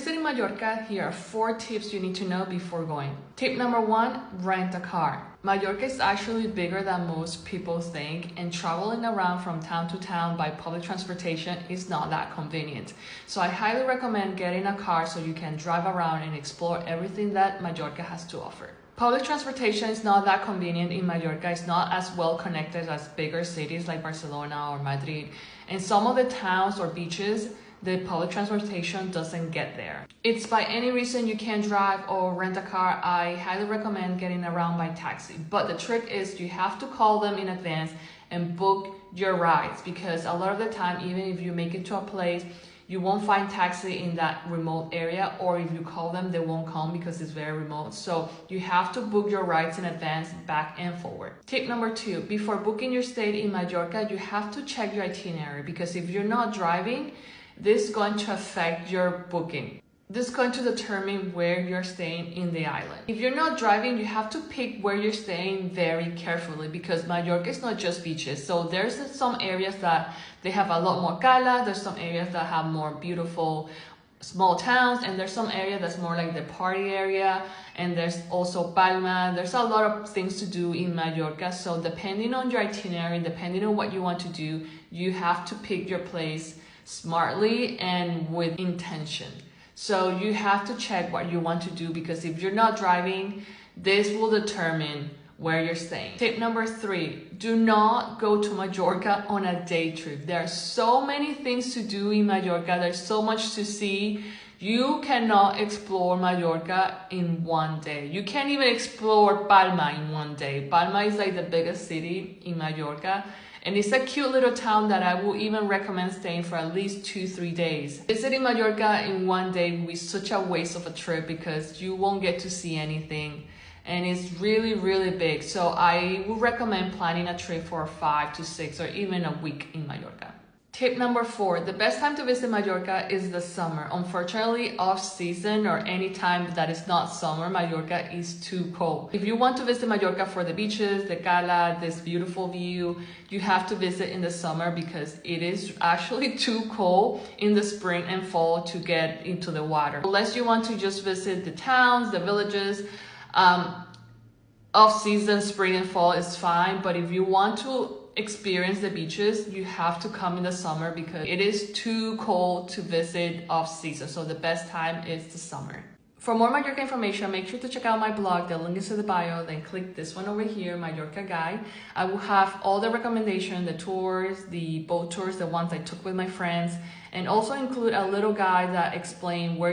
visiting Mallorca, here are 4 tips you need to know before going. Tip number 1, rent a car. Mallorca is actually bigger than most people think, and traveling around from town to town by public transportation is not that convenient. So I highly recommend getting a car so you can drive around and explore everything that Mallorca has to offer. Public transportation is not that convenient in Mallorca. It's not as well connected as bigger cities like Barcelona or Madrid. And some of the towns or beaches, the public transportation doesn't get there. It's by any reason you can't drive or rent a car, I highly recommend getting around by taxi. But the trick is you have to call them in advance and book your rides, because a lot of the time, even if you make it to a place, you won't find taxi in that remote area, or if you call them, they won't come because it's very remote. So you have to book your rides in advance, back and forward. Tip number 2, before booking your stay in Mallorca, you have to check your itinerary, because if you're not driving, this is going to affect your booking. This is going to determine where you're staying in the island. If you're not driving, you have to pick where you're staying very carefully, because Mallorca is not just beaches. So there's some areas that they have a lot more cala, there's some areas that have more beautiful small towns, and there's some area that's more like the party area, and there's also Palma. There's a lot of things to do in Mallorca. So depending on your itinerary, depending on what you want to do, you have to pick your place smartly and with intention. So you have to check what you want to do, because if you're not driving, this will determine where you're staying. Tip number 3, do not go to Mallorca on a day trip. There are so many things to do in Mallorca. There's so much to see. You cannot explore Mallorca in one day. You can't even explore Palma in one day. Palma is like the biggest city in Mallorca, and it's a cute little town that I will even recommend staying for at least 2-3 days. Visiting Mallorca in one day will be such a waste of a trip, because you won't get to see anything, and it's really, really big. So I would recommend planning a trip for 5 to 6 or even a week in Mallorca. Tip number 4, the best time to visit Mallorca is the summer. Unfortunately, off season or any time that is not summer, Mallorca is too cold. If you want to visit Mallorca for the beaches, the cala, this beautiful view, you have to visit in the summer, because it is actually too cold in the spring and fall to get into the water. Unless you want to just visit the towns, the villages, off season, spring and fall is fine. But if you want to experience the beaches, you have to come in the summer, because it is too cold to visit off season. So the best time is the summer. For more Mallorca information, make sure to check out my blog. The link is in the bio. Then click this one over here, Mallorca Guide. I will have all the recommendations, the tours, the boat tours, the ones I took with my friends, and also include a little guide that explains where